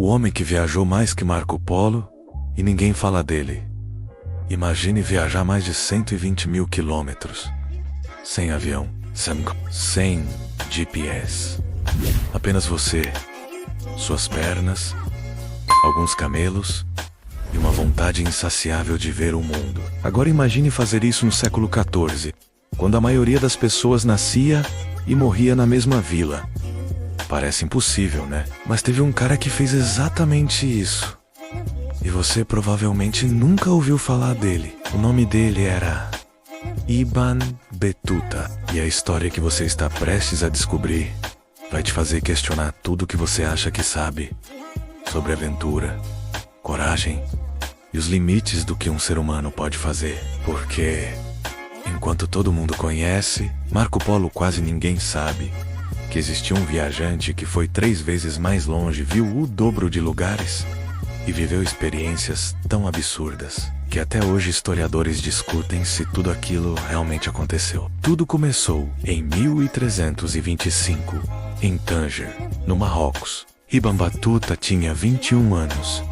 o homem que viajou mais que Marco Polo e ninguém fala dele. Imagine viajar mais de 120 mil quilômetros, sem avião, sem GPS. Apenas você, suas pernas, alguns camelos e uma vontade insaciável de ver o mundo. Agora imagine fazer isso no século XIV, quando a maioria das pessoas nascia e morria na mesma vila. Parece impossível, né? Mas teve um cara que fez exatamente isso. E você provavelmente nunca ouviu falar dele. O nome dele era Ibn Battuta. E a história que você está prestes a descobrir vai te fazer questionar tudo o que você acha que sabe sobre aventura, coragem e os limites do que um ser humano pode fazer. Porque, enquanto todo mundo conhece, Marco Polo quase ninguém sabe que existiu um viajante que foi 3 vezes mais longe, viu o dobro de lugares e viveu experiências tão absurdas que até hoje historiadores discutem se tudo aquilo realmente aconteceu. Tudo começou em 1325, em Tanger, no Marrocos. Ibn Battuta tinha 21 anos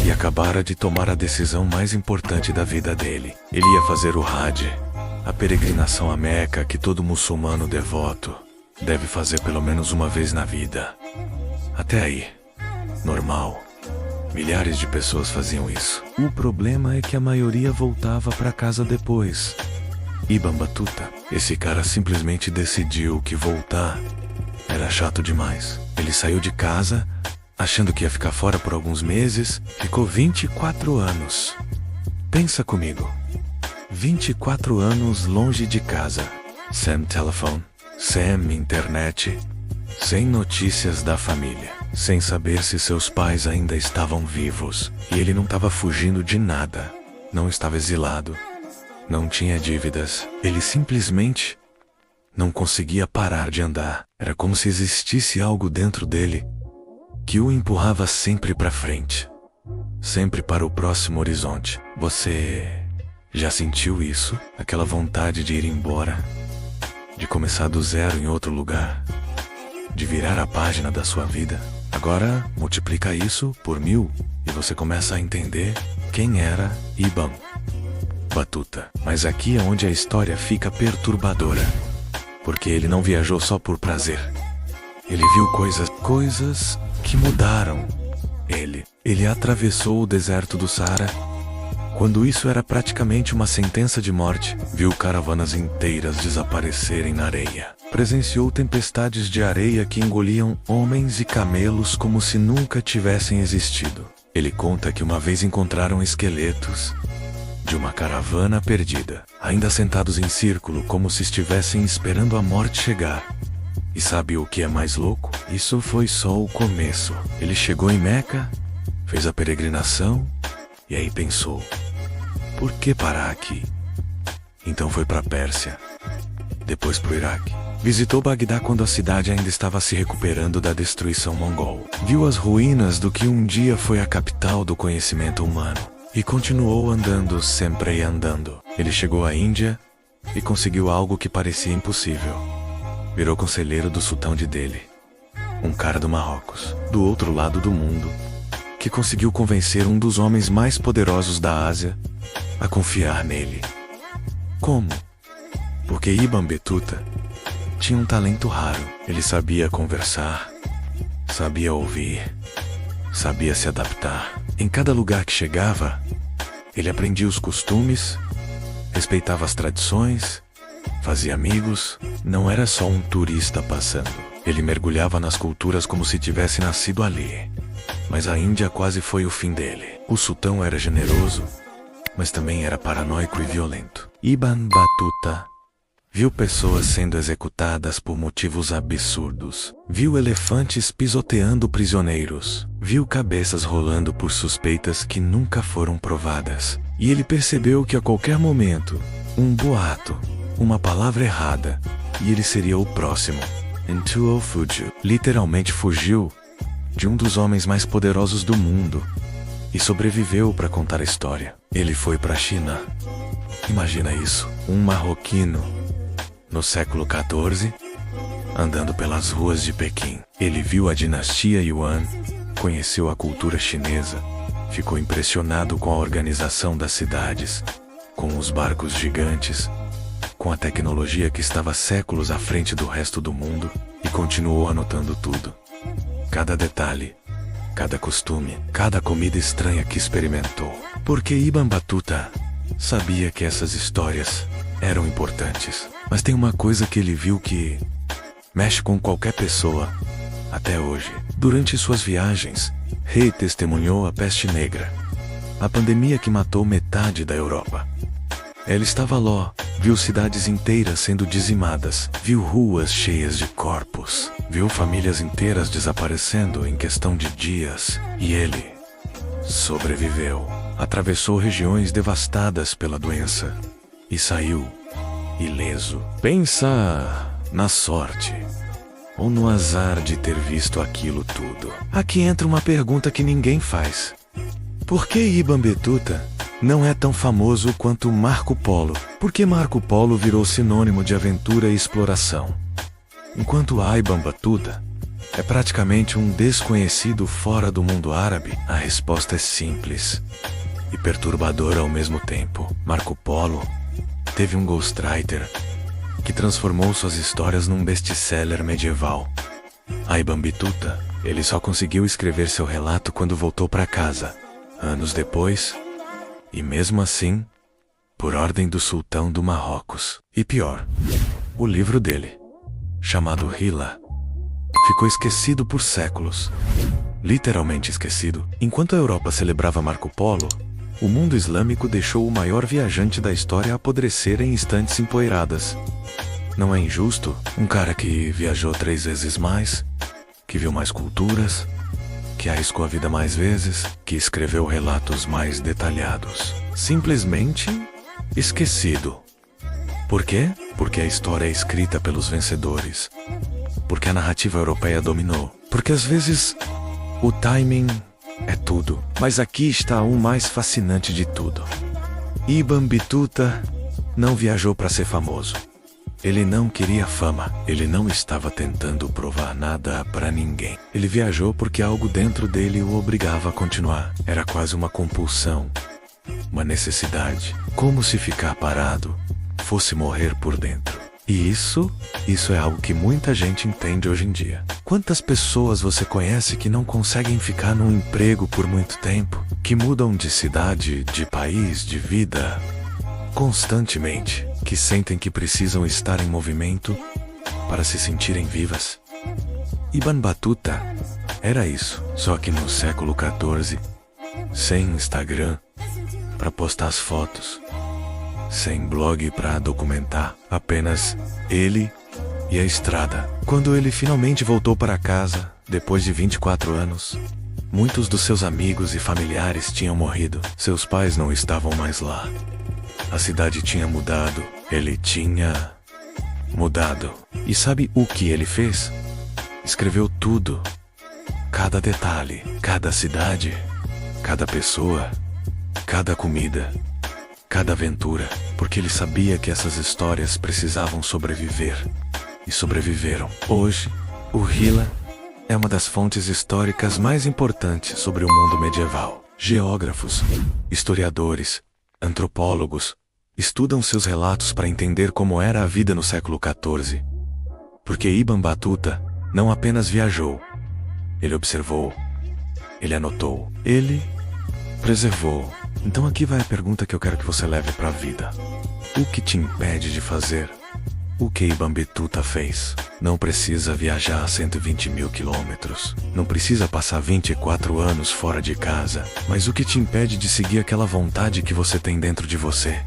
e acabara de tomar a decisão mais importante da vida dele. Ele ia fazer o Hajj, a peregrinação a Meca que todo muçulmano devoto deve fazer pelo menos uma vez na vida. Até aí, normal. Milhares de pessoas faziam isso. O problema é que a maioria voltava para casa depois. Ibn Battuta, esse cara simplesmente decidiu que voltar era chato demais. Ele saiu de casa, achando que ia ficar fora por alguns meses, ficou 24 anos. Pensa comigo. 24 anos longe de casa. Sem telefone, sem internet, sem notícias da família, sem saber se seus pais ainda estavam vivos. E ele não estava fugindo de nada, não estava exilado, não tinha dívidas. Ele simplesmente não conseguia parar de andar. Era como se existisse algo dentro dele que o empurrava sempre para frente, sempre para o próximo horizonte. Você já sentiu isso? Aquela vontade de ir embora, de começar do zero em outro lugar, de virar a página da sua vida? Agora, multiplica isso por 1000 e você começa a entender quem era Ibn Battuta. Mas aqui é onde a história fica perturbadora, porque ele não viajou só por prazer. Ele viu coisas que mudaram ele. Ele atravessou o deserto do Saara, quando isso era praticamente uma sentença de morte. Viu caravanas inteiras desaparecerem na areia. Presenciou tempestades de areia que engoliam homens e camelos como se nunca tivessem existido. Ele conta que uma vez encontraram esqueletos de uma caravana perdida, ainda sentados em círculo como se estivessem esperando a morte chegar. E sabe o que é mais louco? Isso foi só o começo. Ele chegou em Meca, fez a peregrinação e aí pensou: por que parar aqui? Então foi para a Pérsia, depois para o Iraque. Visitou Bagdá quando a cidade ainda estava se recuperando da destruição mongol. Viu as ruínas do que um dia foi a capital do conhecimento humano. E continuou andando, sempre andando. Ele chegou à Índia e conseguiu algo que parecia impossível. Virou conselheiro do sultão de Delhi, um cara do Marrocos, do outro lado do mundo, que conseguiu convencer um dos homens mais poderosos da Ásia a confiar nele. Como? Porque Ibn Battuta tinha um talento raro. Ele sabia conversar, sabia ouvir, sabia se adaptar. Em cada lugar que chegava, ele aprendia os costumes, respeitava as tradições, fazia amigos. Não era só um turista passando. Ele mergulhava nas culturas como se tivesse nascido ali. Mas a Índia quase foi o fim dele. O sultão era generoso, mas também era paranoico e violento. Ibn Battuta viu pessoas sendo executadas por motivos absurdos. Viu elefantes pisoteando prisioneiros. Viu cabeças rolando por suspeitas que nunca foram provadas. E ele percebeu que a qualquer momento, um boato, uma palavra errada, e ele seria o próximo. Entuo fugiu. Literalmente fugiu de um dos homens mais poderosos do mundo e sobreviveu para contar a história. Ele foi para a China. Imagina isso, um marroquino no século XIV, andando pelas ruas de Pequim. Ele viu a dinastia Yuan conheceu a cultura chinesa, ficou impressionado com a organização das cidades, com os barcos gigantes, com a tecnologia que estava séculos à frente do resto do mundo, e continuou anotando tudo. Cada detalhe, cada costume, cada comida estranha que experimentou. Porque Ibn Batuta sabia que essas histórias eram importantes. Mas tem uma coisa que ele viu que mexe com qualquer pessoa até hoje. Durante suas viagens, Rei testemunhou a peste negra, a pandemia que matou metade da Europa. Ele estava lá, viu cidades inteiras sendo dizimadas, viu ruas cheias de corpos, viu famílias inteiras desaparecendo em questão de dias, e ele sobreviveu. Atravessou regiões devastadas pela doença e saiu ileso. Pensa na sorte ou no azar de ter visto aquilo tudo. Aqui entra uma pergunta que ninguém faz. Por que Ibn Batuta não é tão famoso quanto Marco Polo? Porque Marco Polo virou sinônimo de aventura e exploração, enquanto Ibn Batuta é praticamente um desconhecido fora do mundo árabe. A resposta é simples e perturbadora ao mesmo tempo. Marco Polo teve um ghostwriter que transformou suas histórias num best-seller medieval. Ibn Batuta, ele só conseguiu escrever seu relato quando voltou para casa, anos depois, e mesmo assim, por ordem do sultão do Marrocos. E pior, o livro dele, chamado Hila, ficou esquecido por séculos. Literalmente esquecido. Enquanto a Europa celebrava Marco Polo, o mundo islâmico deixou o maior viajante da história apodrecer em estantes empoeiradas. Não é injusto? Um cara que viajou 3 vezes mais, que viu mais culturas, que arriscou a vida mais vezes, que escreveu relatos mais detalhados, simplesmente esquecido. Por quê? Porque a história é escrita pelos vencedores. Porque a narrativa europeia dominou. Porque às vezes o timing é tudo. Mas aqui está o mais fascinante de tudo. Ibn Batuta não viajou para ser famoso. Ele não queria fama. Ele não estava tentando provar nada para ninguém. Ele viajou porque algo dentro dele o obrigava a continuar. Era quase uma compulsão, uma necessidade. Como se ficar parado fosse morrer por dentro. E isso é algo que muita gente entende hoje em dia. Quantas pessoas você conhece que não conseguem ficar num emprego por muito tempo? Que mudam de cidade, de país, de vida constantemente? Que sentem que precisam estar em movimento para se sentirem vivas? Ibn Batuta era isso, só que no século XIV, sem Instagram para postar as fotos, sem blog para documentar, apenas ele e a estrada. Quando ele finalmente voltou para casa, depois de 24 anos, muitos dos seus amigos e familiares tinham morrido. Seus pais não estavam mais lá. A cidade tinha mudado. Ele tinha mudado. E sabe o que ele fez? Escreveu tudo. Cada detalhe, cada cidade, cada pessoa, cada comida, cada aventura. Porque ele sabia que essas histórias precisavam sobreviver. E sobreviveram. Hoje, o Hila é uma das fontes históricas mais importantes sobre o mundo medieval. Geógrafos, historiadores, antropólogos estudam seus relatos para entender como era a vida no século XIV. Porque Ibn Batuta não apenas viajou, ele observou, ele anotou, ele preservou. Então aqui vai a pergunta que eu quero que você leve para a vida. O que te impede de fazer o que Ibn Batuta fez? Não precisa viajar a 120 mil quilômetros. Não precisa passar 24 anos fora de casa. Mas o que te impede de seguir aquela vontade que você tem dentro de você?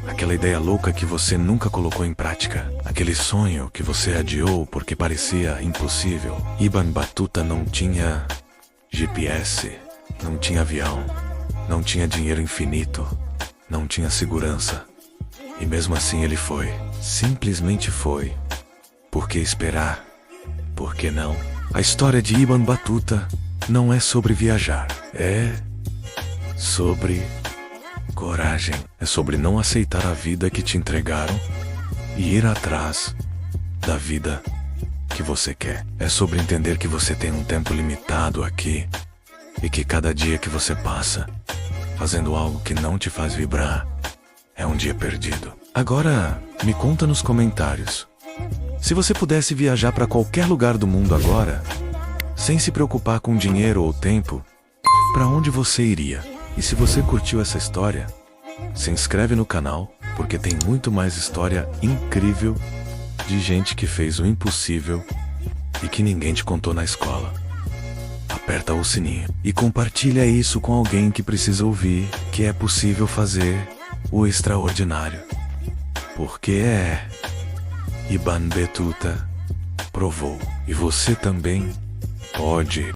Aquela ideia louca que você nunca colocou em prática. Aquele sonho que você adiou porque parecia impossível. Ibn Batuta não tinha GPS, não tinha avião, não tinha dinheiro infinito, não tinha segurança. E mesmo assim ele foi. Simplesmente foi. Por que esperar? Por que não? A história de Ibn Batuta não é sobre viajar. É sobre coragem. É sobre não aceitar a vida que te entregaram e ir atrás da vida que você quer. É sobre entender que você tem um tempo limitado aqui e que cada dia que você passa fazendo algo que não te faz vibrar é um dia perdido. Agora, me conta nos comentários. Se você pudesse viajar para qualquer lugar do mundo agora, sem se preocupar com dinheiro ou tempo, para onde você iria? E se você curtiu essa história, se inscreve no canal, porque tem muito mais história incrível de gente que fez o impossível e que ninguém te contou na escola. Aperta o sininho e compartilha isso com alguém que precisa ouvir que é possível fazer o extraordinário. Porque Ibn Battuta provou. E você também pode.